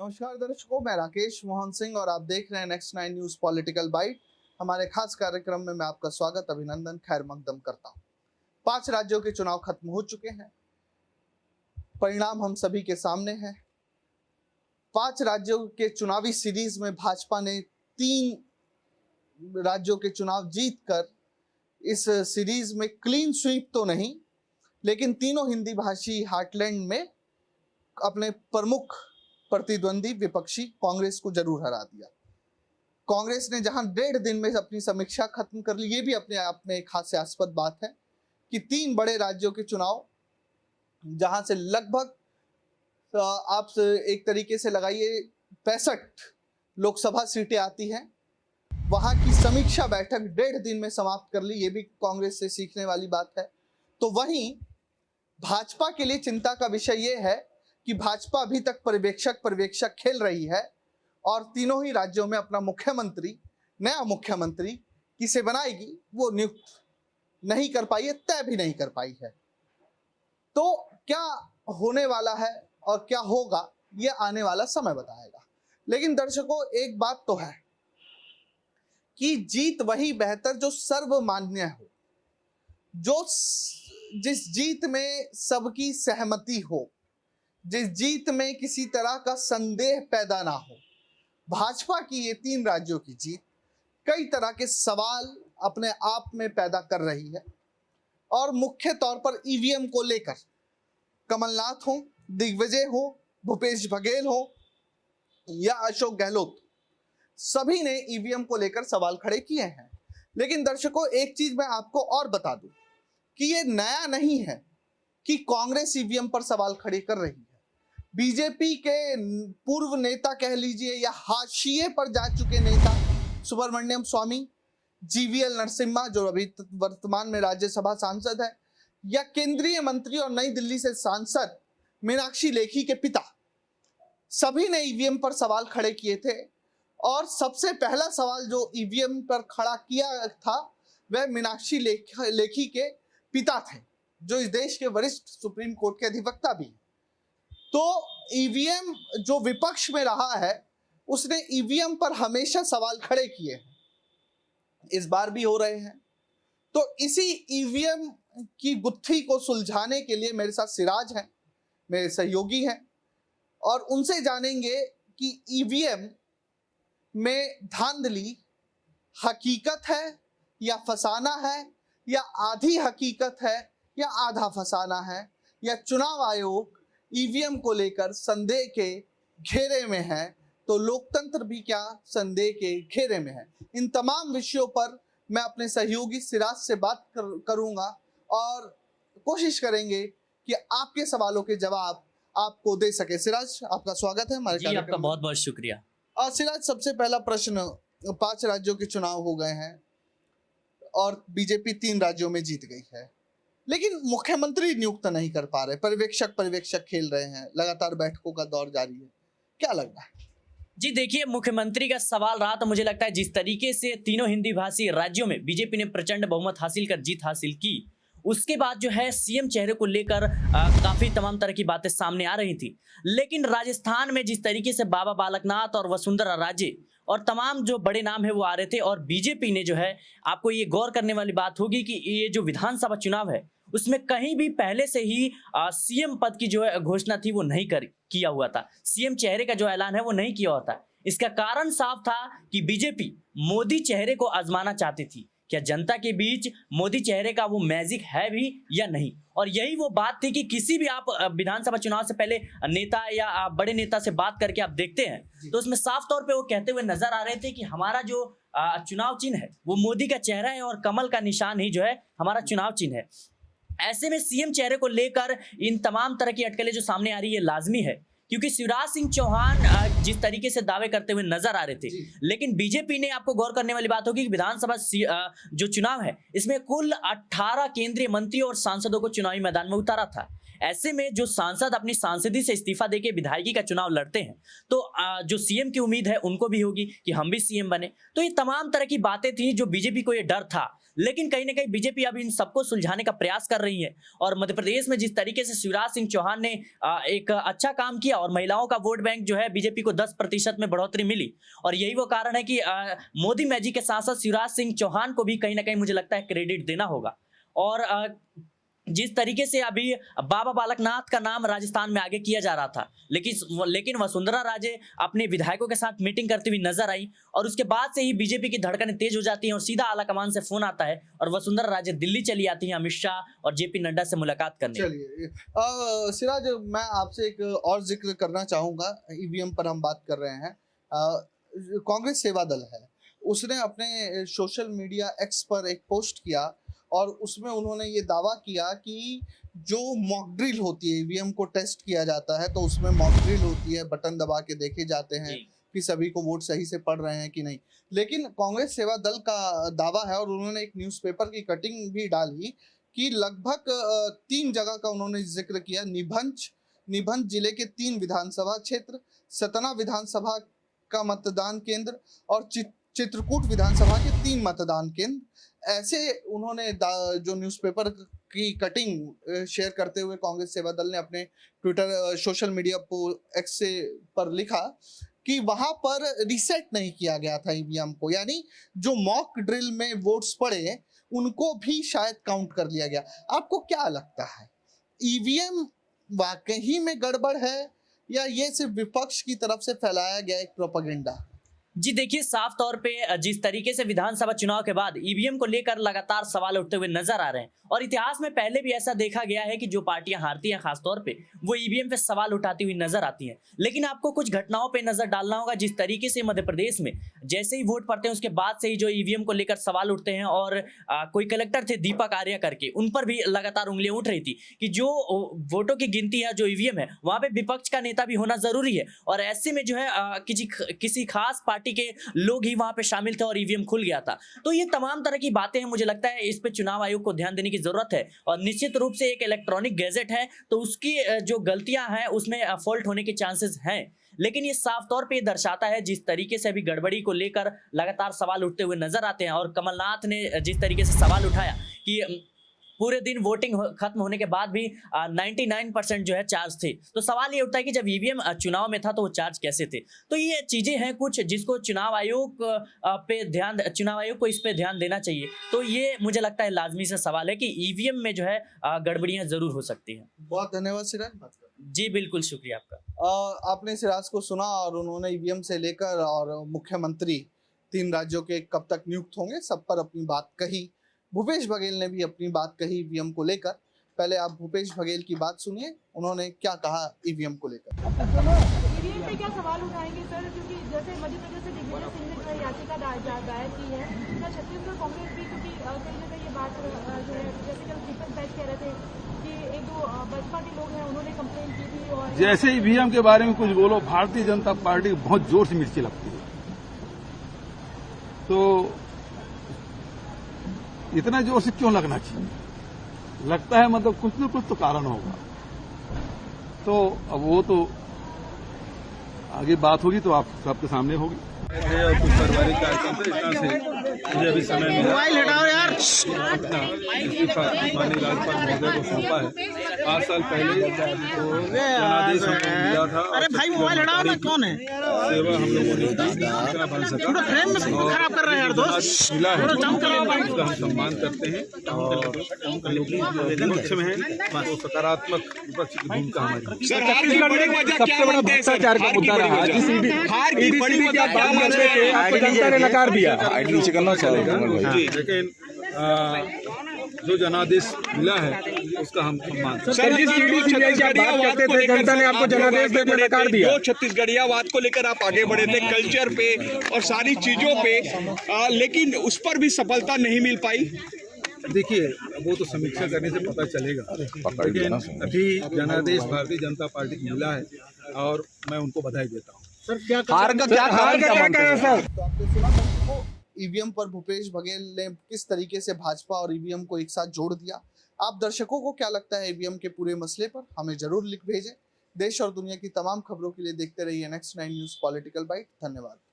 नमस्कार दर्शकों, मैं राकेश मोहन सिंह और आप देख रहे हैं नेक्स्ट 9 न्यूज पॉलिटिकल बाइट। हमारे खास कार्यक्रम में मैं आपका स्वागत, अभिनंदन, खैर मकदम करता हूं। 5 राज्यों के चुनाव खत्म हो चुके हैं, परिणाम हम सभी के सामने हैं। 5 राज्यों के चुनावी सीरीज में भाजपा ने 3 राज्यों के चुनाव जीतकर इस सीरीज में क्लीन स्वीप तो नहीं, लेकिन तीनों हिंदी भाषी हार्टलैंड में अपने प्रमुख प्रतिद्वंदी विपक्षी कांग्रेस को जरूर हरा दिया। कांग्रेस ने जहां 1.5 दिन में अपनी समीक्षा खत्म कर ली, ये भी अपने आप में एक हास्यास्पद बात है कि 3 बड़े राज्यों के चुनाव जहां से लगभग आप एक तरीके से लगाइए 65 लोकसभा सीटें आती हैं, वहां की समीक्षा बैठक 1.5 दिन में समाप्त कर ली। ये भी कांग्रेस से सीखने वाली बात है। तो वहीं भाजपा के लिए चिंता का विषय ये है कि भाजपा अभी तक पर्यवेक्षक खेल रही है और तीनों ही राज्यों में अपना नया मुख्यमंत्री किसे बनाएगी वो नियुक्त नहीं कर पाई है, तय भी नहीं कर पाई है। तो क्या होने वाला है और क्या होगा ये आने वाला समय बताएगा। लेकिन दर्शकों, एक बात तो है कि जीत वही बेहतर जो सर्वमान्य हो, जिस जीत में सबकी सहमति हो, जिस जीत में किसी तरह का संदेह पैदा ना हो। भाजपा की ये 3 राज्यों की जीत कई तरह के सवाल अपने आप में पैदा कर रही है और मुख्य तौर पर ईवीएम को लेकर कमलनाथ हो, दिग्विजय हो, भूपेश बघेल हो या अशोक गहलोत, सभी ने ईवीएम को लेकर सवाल खड़े किए हैं। लेकिन दर्शकों, एक चीज मैं आपको और बता दूं कि ये नया नहीं है कि कांग्रेस ईवीएम पर सवाल खड़े कर रही है। बीजेपी के पूर्व नेता कह लीजिए या हाशिए पर जा चुके नेता सुब्रमण्यम स्वामी, जीवीएल नरसिम्हा जो अभी वर्तमान में राज्यसभा सांसद है, या केंद्रीय मंत्री और नई दिल्ली से सांसद मीनाक्षी लेखी के पिता, सभी ने ईवीएम पर सवाल खड़े किए थे। और सबसे पहला सवाल जो ईवीएम पर खड़ा किया था वह मीनाक्षी लेखी के पिता थे, जो इस देश के वरिष्ठ सुप्रीम कोर्ट के अधिवक्ता भी हैं। तो ईवीएम जो विपक्ष में रहा है उसने ईवीएम पर हमेशा सवाल खड़े किए हैं, इस बार भी हो रहे हैं। तो इसी ईवीएम की गुत्थी को सुलझाने के लिए मेरे साथ सिराज हैं, मेरे सहयोगी हैं, और उनसे जानेंगे कि ईवीएम में धांधली हकीकत है या फसाना है, या आधी हकीकत है या आधा फसाना है, या चुनाव आयोग ईवीएम को लेकर संदेह के घेरे में है तो लोकतंत्र भी क्या संदेह के घेरे में है। इन तमाम विषयों पर मैं अपने सहयोगी सिराज से बात करूंगा और कोशिश करेंगे कि आपके सवालों के जवाब आपको दे सके। सिराज, आपका स्वागत है हमारे कार्यक्रम में। आपका बहुत बहुत शुक्रिया। सिराज, सबसे पहला प्रश्न, 5 राज्यों के चुनाव हो गए हैं और बीजेपी 3 राज्यों में जीत गई है, लेकिन मुख्यमंत्री नियुक्त नहीं कर पा रहे, पर्यवेक्षक खेल रहे हैं, लगातार बैठकों का दौर जारी है, क्या लग रहा है? जी देखिए, मुख्यमंत्री का सवाल रहा तो मुझे लगता है जिस तरीके से तीनों हिंदी भाषी राज्यों में बीजेपी ने प्रचंड बहुमत हासिल कर जीत हासिल की, उसके बाद जो है सीएम चेहरे को लेकर काफी तमाम तरह की बातें सामने आ रही थी। लेकिन राजस्थान में जिस तरीके से बाबा बालकनाथ और वसुंधरा राजे और तमाम जो बड़े नाम है वो आ रहे थे, और बीजेपी ने जो है, आपको ये गौर करने वाली बात होगी कि ये जो विधानसभा चुनाव है उसमें कहीं भी पहले से ही सीएम पद की जो है घोषणा थी वो नहीं किया हुआ था। सीएम चेहरे का जो ऐलान है वो नहीं किया हुआ था। इसका कारण साफ था कि बीजेपी मोदी चेहरे को आजमाना चाहती थी। क्या जनता के बीच मोदी चेहरे का वो मैजिक है भी या नहीं? और यही वो बात थी कि किसी भी आप विधानसभा चुनाव से पहले नेता या बड़े नेता से बात करके आप देखते हैं तो उसमें साफ तौर पे वो कहते हुए नजर आ रहे थे कि हमारा जो चुनाव चिन्ह है वो मोदी का चेहरा है और कमल का निशान ही जो है हमारा चुनाव चिन्ह है। ऐसे में सीएम चेहरे को लेकर इन तमाम तरह की अटकलें जो सामने आ रही है लाजमी है, क्योंकि शिवराज सिंह चौहान जिस तरीके से दावे करते हुए नजर आ रहे थे, लेकिन बीजेपी ने, आपको गौर करने वाली बात होगी कि विधानसभा जो चुनाव है इसमें कुल 18 केंद्रीय मंत्री और सांसदों को चुनावी मैदान में उतारा था। ऐसे में जो सांसद अपनी सांसदी से इस्तीफा देके विधायकी का चुनाव लड़ते हैं तो जो सीएम की उम्मीद है उनको भी होगी कि हम भी सीएम बने। तो ये तमाम तरह की बातें थी जो बीजेपी को ये डर था। लेकिन कहीं ना कहीं बीजेपी अब इन सबको सुलझाने का प्रयास कर रही है। और मध्य प्रदेश में जिस तरीके से शिवराज सिंह चौहान ने एक अच्छा काम किया और महिलाओं का वोट बैंक जो है बीजेपी को 10% में बढ़ोतरी मिली, और यही वो कारण है कि मोदी मैजिक के साथ साथ शिवराज सिंह चौहान को भी कहीं ना कहीं मुझे लगता है क्रेडिट देना होगा। और जिस तरीके से अभी बाबा बालकनाथ का नाम राजस्थान में आगे किया जा रहा था, लेकिन वसुंधरा राजे अपने विधायकों के साथ मीटिंग करती हुई नजर आई, और उसके बाद से ही बीजेपी की धड़कनें तेज हो जाती हैं और सीधा आला कमान से फोन आता है और वसुंधरा राजे दिल्ली चली आती हैं अमित शाह और जेपी नड्डा से मुलाकात करने। चलिए सिराज, मैं आपसे एक और जिक्र करना चाहूंगा। ईवीएम पर हम बात कर रहे हैं। कांग्रेस सेवा दल है, उसने अपने सोशल मीडिया एक्स पर एक पोस्ट किया और उसमें उन्होंने ये दावा किया कि जो मॉक ड्रिल होती है, ईवीएम को टेस्ट किया जाता है तो उसमें मॉक ड्रिल होती है, बटन दबा के देखे जाते हैं कि सभी को वोट सही से पड़ रहे हैं कि नहीं। लेकिन कांग्रेस सेवा दल का दावा है, और उन्होंने एक न्यूज़पेपर की कटिंग भी डाली कि लगभग 3 जगह का उन्होंने जिक्र किया। निभंज जिले के 3 विधानसभा क्षेत्र, सतना विधानसभा का मतदान केंद्र और चित्रकूट विधानसभा के 3 मतदान केंद्र। ऐसे उन्होंने जो न्यूज़पेपर की कटिंग शेयर करते हुए कांग्रेस सेवा दल ने अपने ट्विटर सोशल मीडिया एक्स पर लिखा कि वहां पर रीसेट नहीं किया गया था ईवीएम को, यानी जो मॉक ड्रिल में वोट्स पड़े उनको भी शायद काउंट कर लिया गया। आपको क्या लगता है, ईवीएम वाकई में गड़बड़ है या ये सिर्फ विपक्ष की तरफ से फैलाया गया एक प्रोपेगेंडा? जी देखिए, साफ तौर पे जिस तरीके से विधानसभा चुनाव के बाद ईवीएम को लेकर लगातार सवाल उठते हुए नजर आ रहे हैं, और इतिहास में पहले भी ऐसा देखा गया है कि जो पार्टियां हारती हैं खासतौर पे वो ईवीएम पे सवाल उठाती हुई नजर आती हैं। लेकिन आपको कुछ घटनाओं पे नजर डालना होगा। जिस तरीके से मध्य प्रदेश में जैसे ही वोट पड़ते हैं उसके बाद से ही जो ईवीएम को लेकर सवाल उठते हैं, और कोई कलेक्टर थे दीपक आर्या करके, उन पर भी लगातार उंगलियां उठ रही थी कि जो वोटों की गिनती है, जो ईवीएम है, वहां पे विपक्ष का नेता भी होना जरूरी है, और ऐसे में जो है किसी खास पार्टी के लोग ही वहां पे शामिल थे और ईवीएम खुल गया था। तो ये तमाम तरह की बातें हैं, मुझे लगता है इस पे चुनाव आयोग को ध्यान देने की जरूरत है। और निश्चित रूप से एक इलेक्ट्रॉनिक गैजेट है तो उसकी जो गलतियां हैं उसमें फॉल्ट होने के चांसेस हैं, लेकिन ये साफ तौर पे दर्शाता है जिस तरीके से अभी गड़बड़ी को लेकर लगातार सवाल उठते हुए नजर आते हैं। और कमलनाथ ने जिस तरीके से सवाल उठाया कि पूरे दिन वोटिंग खत्म होने के बाद भी 99% जो है चार्ज थे, तो सवाल ये उठता है कि जब ईवीएम चुनाव में था तो वो चार्ज कैसे थे। तो ये चीजें हैं कुछ जिसको चुनाव आयोग को इस पे ध्यान देना चाहिए। तो ये मुझे लगता है लाजमी सा सवाल है कि ईवीएम में जो है गड़बड़ियां जरूर हो सकती हैं। बहुत धन्यवाद सिराज। जी बिल्कुल, शुक्रिया आपका। आपने सिराज को सुना और उन्होंने ईवीएम से लेकर और मुख्यमंत्री 3 राज्यों के कब तक नियुक्त होंगे सब पर अपनी बात कही। भूपेश बघेल ने भी अपनी बात कही ईवीएम को लेकर। पहले आप भूपेश बघेल की बात सुनिए, उन्होंने क्या कहा ईवीएम को लेकर। ईवीएम पे क्या सवाल उठाएंगे सर, क्योंकि जैसे मध्य प्रदेश से दिग्विजय सिंह ने जो है याचिका दायर की है, क्या छत्तीसगढ़ कांग्रेस भी, क्योंकि कहीं ना कहीं ये बात जो है जैसे कल दीपक बैठ कह रहे थे कि 1-2 भाजपा के लोग हैं उन्होंने कंप्लेन की थी, और जैसे ईवीएम के बारे में कुछ बोलो, भारतीय जनता पार्टी बहुत जोर से मिर्ची लगती है। तो इतना जोर से क्यों लगना चाहिए? लगता है मतलब कुछ न कुछ तो कारण होगा। तो अब वो तो आगे बात होगी तो आप सबके सामने होगी। और कुछ पारिवारिक कार्यक्रम थे, इतना से मुझे अभी समय मिला। मोबाइल हटाओ यार। अपना इस्तीफा माननीय राज्यपाल महोदय को सौंपा है। 5 साल पहले तो जनादेश हमने दिया था। अरे भाई मोबाइल हटाओ ना, कौन है? सेवा हम लोगों ने जितना बन सका खराब कर रहे हैं यार दोस्त, मिला है उसका हम सम्मान करते हैं। और विपक्ष में है तो सकारात्मक विपक्ष की भूमिका हमारी। सबसे बड़ा भ्रष्टाचार का मुद्दा रहा, जिस ईडीसीबी की आप बात कर रहे थे, आपको जनता ने नकार दिया। नीचे करना चलेगा जी, लेकिन जो जनादेश मिला है उसका हम सम्मान करते हैं। सर, जिस ईडीसीबी की आप बात करते थे, जनता ने आपको जनादेश देकर नकार दिया। जो छत्तीसगढ़ियावाद को लेकर आप आगे बढ़े थे, कल्चर पे और सारी चीजों पे, लेकिन उस पर भी सफलता नहीं मिल पाई। देखिए, वो तो समीक्षा करने से पता चलेगा, लेकिन अभी जनादेश भारतीय जनता पार्टी को मिला है और मैं उनको बधाई देता हूँ। हार का क्या कारण है सर? तो आपने सुना दर्शकों, ईवीएम पर भूपेश बघेल ने किस तरीके से भाजपा और ईवीएम को एक साथ जोड़ दिया। आप दर्शकों को क्या लगता है ईवीएम के पूरे मसले पर, हमें जरूर लिख भेजें। देश और दुनिया की तमाम खबरों के लिए देखते रहिए नेक्स्ट 9 न्यूज़ पॉलिटिकल बाइट। धन्यवाद।